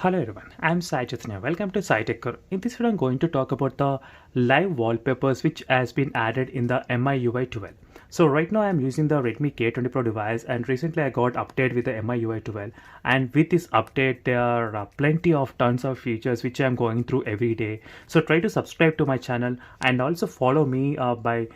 Hello everyone, I'm Sai Chaitanya. Welcome to SciTech. In this video, I'm going to talk about the live wallpapers which has been added in the MIUI 12. So right now I'm using the Redmi K20 Pro device, and recently I got updated with the MIUI 12, and with this update there are plenty of tons of features which I'm going through every day. So try to subscribe to my channel and also follow me by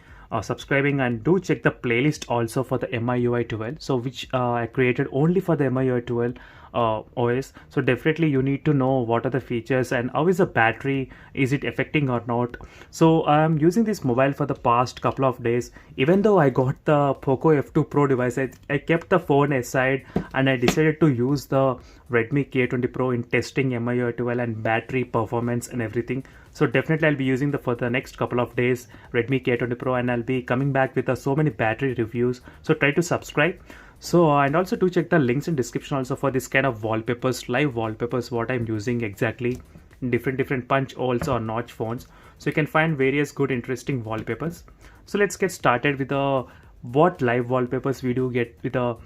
subscribing, and do check the playlist also for the MIUI 12, so which I created only for the MIUI 12 OS. So definitely you need to know what are the features and how is the battery, is it affecting or not. So I'm using this mobile for the past couple of days. Even though I got the Poco F2 Pro device, I kept the phone aside and I decided to use the Redmi K20 Pro in testing MIUI 12 and battery performance and everything. So definitely I'll be using for the next couple of days Redmi K20 Pro, and I'll be coming back with so many battery reviews. So try to subscribe. So and also do check the links in description also for this kind of wallpapers, live wallpapers, what I'm using exactly, different punch holes or notch fonts. So you can find various good interesting wallpapers. So let's get started with the what live wallpapers we do get with the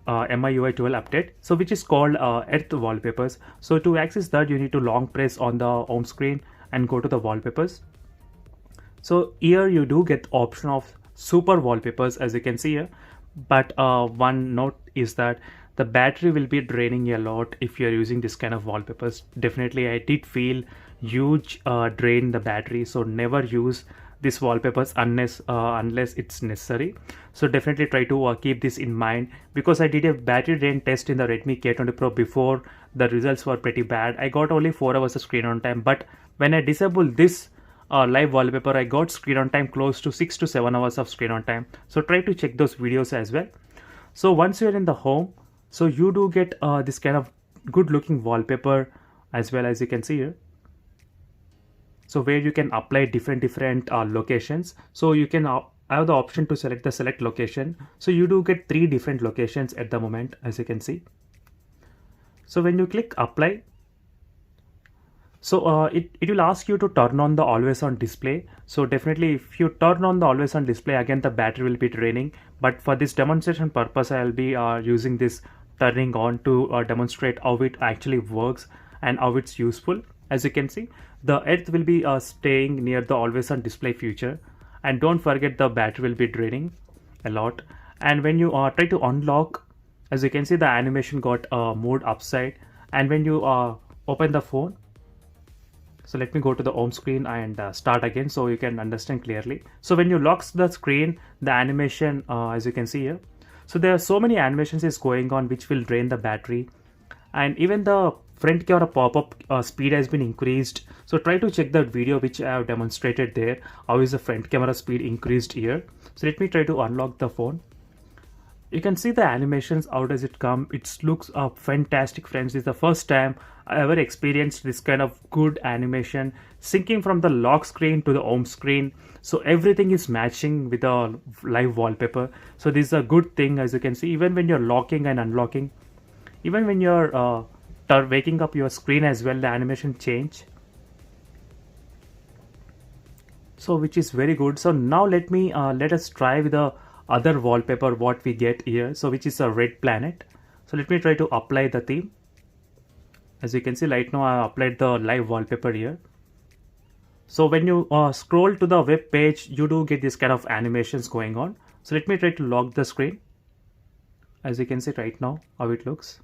MIUI 12 update, so which is called Earth wallpapers. So to access that, you need to long press on the home screen and go to the wallpapers. So here you do get option of super wallpapers, as you can see here, but one note is that the battery will be draining a lot if you're using this kind of wallpapers. Definitely I did feel huge drain the battery, so never use these wallpapers unless it's necessary. So definitely try to keep this in mind, because I did a battery drain test in the Redmi K20 Pro before. The results were pretty bad. I got only 4 hours of screen on time, but when I disabled this live wallpaper, I got screen on time close to 6 to 7 hours of screen on time. So try to check those videos as well. So once you're in the home, so you do get this kind of good looking wallpaper as well, as you can see here. So where you can apply different locations. So you can have the option to select the select location. So you do get 3 different locations at the moment, as you can see. So when you click apply, so it will ask you to turn on the always on display. So definitely if you turn on the always on display, again the battery will be draining, but for this demonstration purpose I'll be using this turning on to demonstrate how it actually works and how it's useful. As you can see, the Earth will be staying near the always on display feature, and don't forget the battery will be draining a lot. And when you try to unlock, as you can see, the animation got moved upside. And when you open the phone, so let me go to the home screen and start again so you can understand clearly. So when you lock the screen, the animation, as you can see here, so there are so many animations is going on which will drain the battery. And even the front camera pop-up speed has been increased. So try to check that video which I have demonstrated there. How is the front camera speed increased here? So let me try to unlock the phone. You can see the animations, how does it come. It looks fantastic, friends. It's the first time I ever experienced this kind of good animation syncing from the lock screen to the home screen. So everything is matching with the live wallpaper. So this is a good thing, as you can see. Even when you're locking and unlocking, even when you're waking up your screen as well, the animation change. So which is very good. So now let us try with the other wallpaper what we get here, so which is a red planet. So let me try to apply the theme. As you can see right now, I applied the live wallpaper here. So when you scroll to the web page, you do get this kind of animations going on. So let me try to lock the screen. As you can see right now how it looks.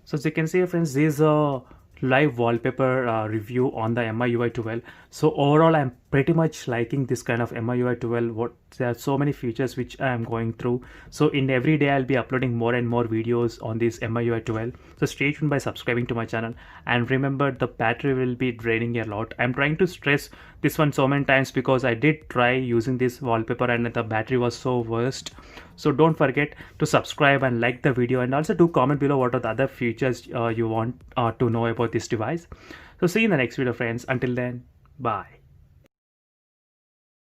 So as you can see, friends, this is a live wallpaper review on the MIUI 12. So overall I'm pretty much liking this kind of MIUI 12. There are so many features which I am going through. So in every day I'll be uploading more and more videos on this MIUI 12. So stay tuned by subscribing to my channel, and remember the battery will be draining a lot. I'm trying to stress this one so many times because I did try using this wallpaper and the battery was so worst. So don't forget to subscribe and like the video, and also do comment below what are the other features you want to know about this device. So see you in the next video, friends. Until then, bye.